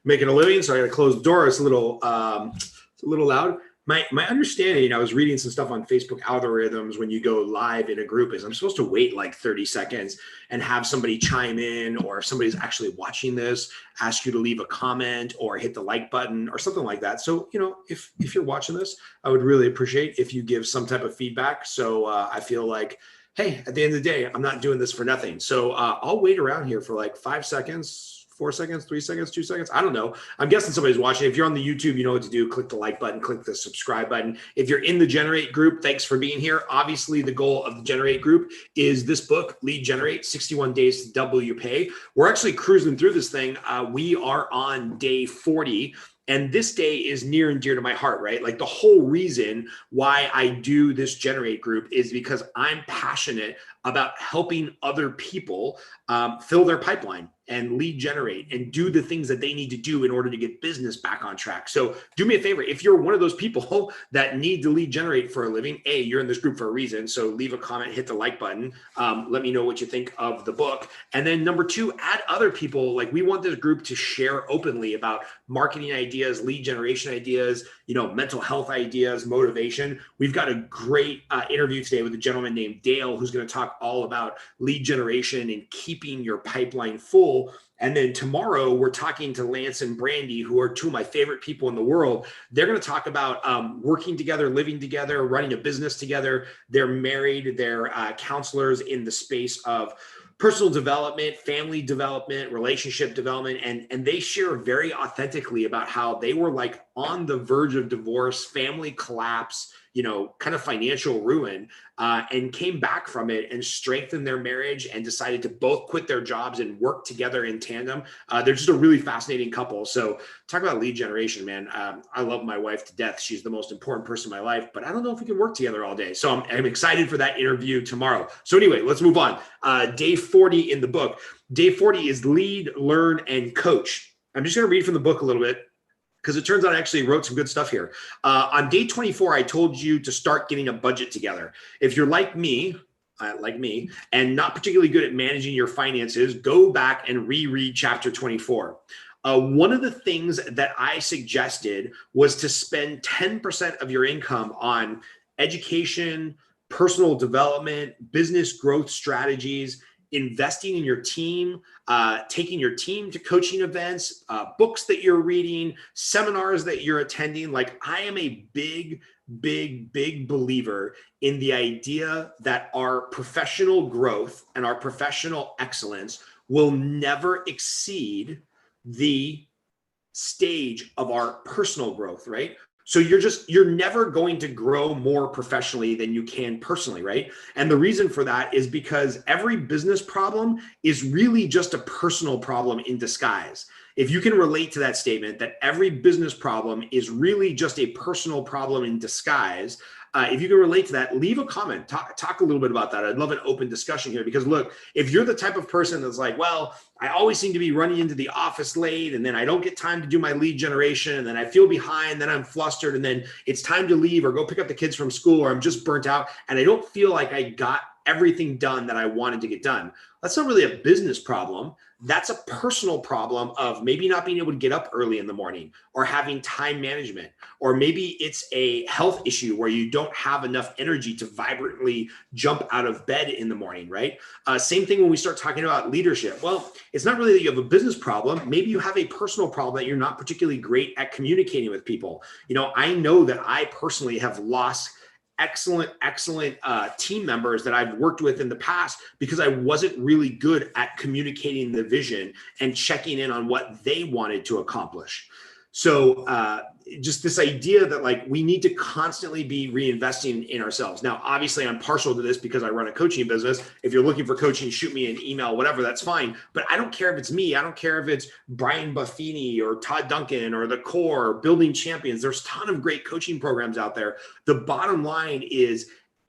making a living, so I got to close the door. It's a little loud. My understanding, I was reading some stuff on Facebook algorithms when you go live in a group, is I'm supposed to wait like 30 seconds and have somebody chime in, or if somebody's actually watching this, ask you to leave a comment or hit the like button or something like that. So, if you're watching this, I would really appreciate if you give some type of feedback. So I feel like, hey, at the end of the day, I'm not doing this for nothing. So I'll wait around here for like 5 seconds, 4 seconds, 3 seconds, 2 seconds. I don't know. I'm guessing somebody's watching. If you're on the YouTube, you know what to do. Click the like button, click the subscribe button. If you're in the Generate group, thanks for being here. Obviously, the goal of the Generate group is this book, Lead Generate, 61 Days to Double Your Pay. We're actually cruising through this thing. We are on day 40. And this day is near and dear to my heart, right? Like the whole reason why I do this Generate group is because I'm passionate about helping other people fill their pipeline and lead generate and do the things that they need to do in order to get business back on track. So do me a favor. If you're one of those people that need to lead generate for a living, you're in this group for a reason. So leave a comment, hit the like button. Let me know what you think of the book. And then number 2, add other people. Like, we want this group to share openly about marketing ideas, lead generation ideas, mental health ideas, motivation. We've got a great interview today with a gentleman named Dale, who's going to talk all about lead generation and keeping your pipeline full. And then tomorrow we're talking to Lance and Brandy, who are 2 of my favorite people in the world. They're going to talk about working together, living together, running a business together. They're married. They're counselors in the space of personal development, family development, relationship development. And they share very authentically about how they were like on the verge of divorce, family collapse, kind of financial ruin, and came back from it and strengthened their marriage and decided to both quit their jobs and work together in tandem. They're just a really fascinating couple. So talk about lead generation, man. I love my wife to death. She's the most important person in my life, but I don't know if we can work together all day. So I'm excited for that interview tomorrow. So anyway, let's move on. Day 40 in the book. Day 40 is lead, learn, and coach. I'm just going to read from the book a little bit, because it turns out I actually wrote some good stuff here. On day 24, I told you to start getting a budget together. If you're like me, and not particularly good at managing your finances, go back and reread chapter 24. One of the things that I suggested was to spend 10% of your income on education, personal development, business growth strategies, investing in your team, taking your team to coaching events, books that you're reading, seminars that you're attending. Like, I am a big believer in the idea that our professional growth and our professional excellence will never exceed the stage of our personal growth, right? So you're never going to grow more professionally than you can personally, right? And the reason for that is because every business problem is really just a personal problem in disguise. If you can relate to that statement, that every business problem is really just a personal problem in disguise, if you can relate to that, leave a comment, talk a little bit about that. I'd love an open discussion here, because look, if you're the type of person that's like, well, I always seem to be running into the office late, and then I don't get time to do my lead generation, and then I feel behind, then I'm flustered, and then it's time to leave or go pick up the kids from school, or I'm just burnt out, and I don't feel like I got everything done that I wanted to get done. That's not really a business problem. That's a personal problem of maybe not being able to get up early in the morning, or having time management, or maybe it's a health issue where you don't have enough energy to vibrantly jump out of bed in the morning, right? Same thing when we start talking about leadership. Well, it's not really that you have a business problem. Maybe you have a personal problem that you're not particularly great at communicating with people. I know that I personally have lost excellent team members that I've worked with in the past because I wasn't really good at communicating the vision and checking in on what they wanted to accomplish. So just this idea that like we need to constantly be reinvesting in ourselves. Now, obviously I'm partial to this because I run a coaching business. If you're looking for coaching, shoot me an email, whatever, that's fine. But I don't care if it's me. I don't care if it's Brian Buffini or Todd Duncan or the Core or Building Champions. There's a ton of great coaching programs out there. The bottom line is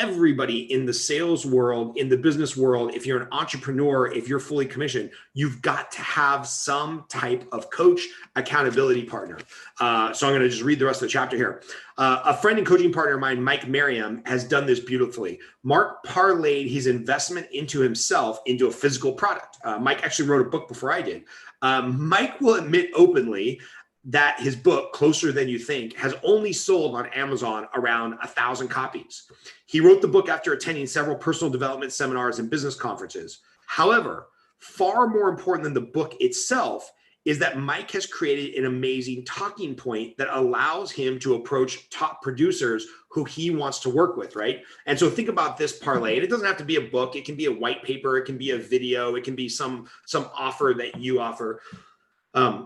everybody in the sales world, in the business world, if you're an entrepreneur, if you're fully commissioned, you've got to have some type of coach, accountability partner. So I'm going to just read the rest of the chapter here. A friend and coaching partner of mine, Mike Merriam, has done this beautifully. Mark parlayed his investment into himself into a physical product. Mike actually wrote a book before I did. Mike will admit openly that his book, Closer Than You Think, has only sold on Amazon around 1,000 copies. He wrote the book after attending several personal development seminars and business conferences. However, far more important than the book itself is that Mike has created an amazing talking point that allows him to approach top producers who he wants to work with, right? And so think about this parlay. And it doesn't have to be a book. It can be a white paper. It can be a video. It can be some offer that you offer.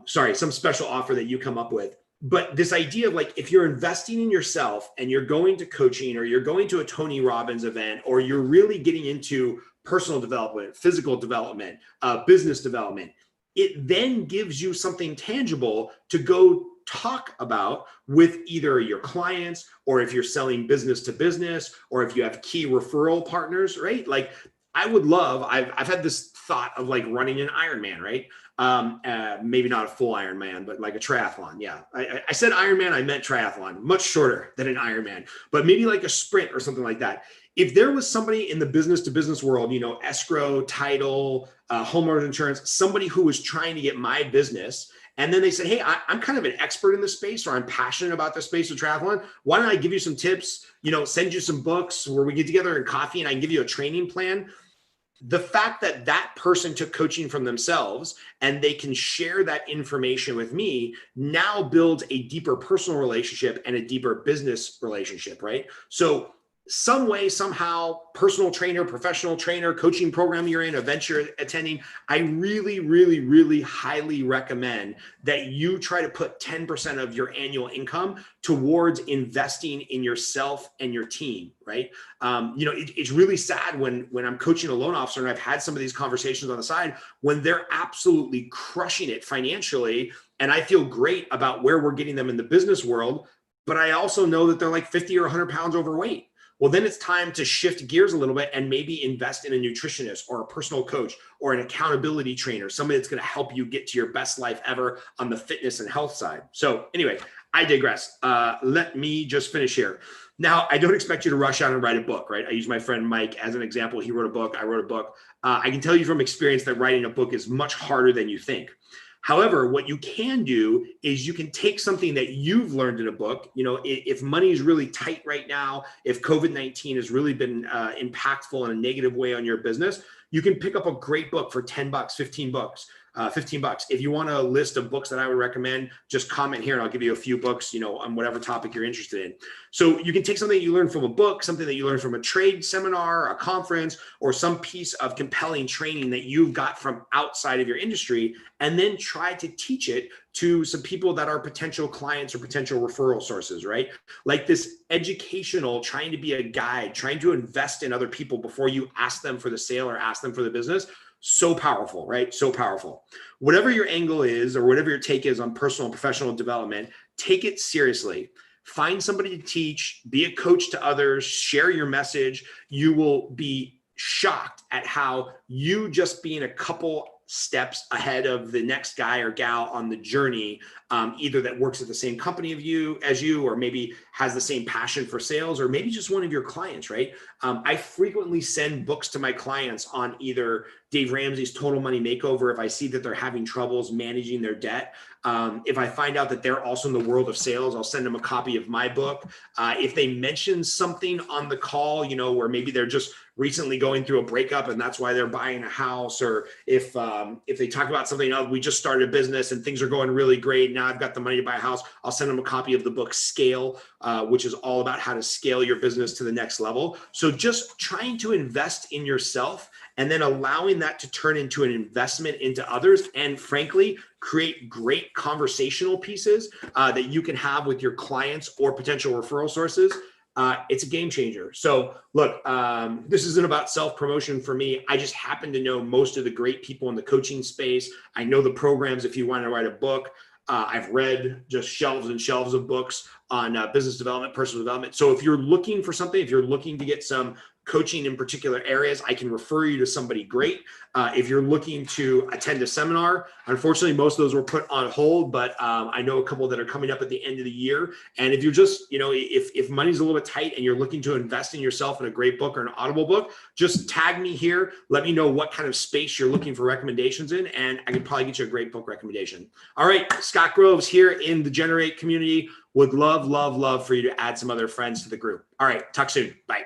Some special offer that you come up with. But this idea of like, if you're investing in yourself and you're going to coaching or you're going to a Tony Robbins event, or you're really getting into personal development, physical development, business development, it then gives you something tangible to go talk about with either your clients, or if you're selling business to business, or if you have key referral partners, right? Like I've had this thought of like running an Ironman, right? Maybe not a full Ironman, but like a triathlon. Yeah. I said Ironman, I meant triathlon, much shorter than an Ironman, but maybe like a sprint or something like that. If there was somebody in the business to business world, escrow, title, homeowners insurance, somebody who was trying to get my business, and then they said, hey, I'm kind of an expert in this space, or I'm passionate about this space of triathlon. Why don't I give you some tips, send you some books where we get together in coffee and I can give you a training plan. The fact that that person took coaching from themselves and they can share that information with me now builds a deeper personal relationship and a deeper business relationship, right? So some way, somehow, personal trainer, professional trainer, coaching program you're in, event you're attending, I really, really, really highly recommend that you try to put 10% of your annual income towards investing in yourself and your team, right? It's really sad when I'm coaching a loan officer and I've had some of these conversations on the side when they're absolutely crushing it financially. And I feel great about where we're getting them in the business world, but I also know that they're like 50 or 100 pounds overweight. Well, then it's time to shift gears a little bit and maybe invest in a nutritionist or a personal coach or an accountability trainer, somebody that's going to help you get to your best life ever on the fitness and health side. So anyway, I digress. Let me just finish here. Now, I don't expect you to rush out and write a book, right? I use my friend Mike as an example. He wrote a book. I wrote a book. I can tell you from experience that writing a book is much harder than you think. However, what you can do is you can take something that you've learned in a book. If money is really tight right now, if COVID-19 has really been impactful in a negative way on your business, you can pick up a great book for $10, $15. If you want a list of books that I would recommend, just comment here and I'll give you a few books, on whatever topic you're interested in. So you can take something you learned from a book, something that you learned from a trade seminar, a conference, or some piece of compelling training that you've got from outside of your industry, and then try to teach it to some people that are potential clients or potential referral sources, right? Like this educational, trying to be a guide, trying to invest in other people before you ask them for the sale or ask them for the business. So powerful, right? So powerful. Whatever your angle is or whatever your take is on personal and professional development, take it seriously. Find somebody to teach, be a coach to others, share your message. You will be shocked at how you just being a couple steps ahead of the next guy or gal on the journey, either that works at the same company as you, or maybe has the same passion for sales, or maybe just one of your clients, right? I frequently send books to my clients on either Dave Ramsey's Total Money Makeover if I see that they're having troubles managing their debt. If I find out that they're also in the world of sales, I'll send them a copy of my book. If they mention something on the call, where maybe they're just recently going through a breakup and that's why they're buying a house, or if they talk about something else, we just started a business and things are going really great, now I've got the money to buy a house, I'll send them a copy of the book Scale, which is all about how to scale your business to the next level. So just trying to invest in yourself and then allowing that to turn into an investment into others, and frankly, create great conversational pieces that you can have with your clients or potential referral sources. It's a game changer. So look, this isn't about self-promotion for me. I just happen to know most of the great people in the coaching space. I know the programs if you want to write a book. I've read just shelves and shelves of books on business development, personal development. So if you're looking for something, if you're looking to get some coaching in particular areas, I can refer you to somebody great. If you're looking to attend a seminar, unfortunately, most of those were put on hold, but I know a couple that are coming up at the end of the year. And if you're just, if money's a little bit tight and you're looking to invest in yourself in a great book or an Audible book, just tag me here. Let me know what kind of space you're looking for recommendations in, and I can probably get you a great book recommendation. All right, Scott Groves here in the Generate community. Would love for you to add some other friends to the group. All right, talk soon. Bye.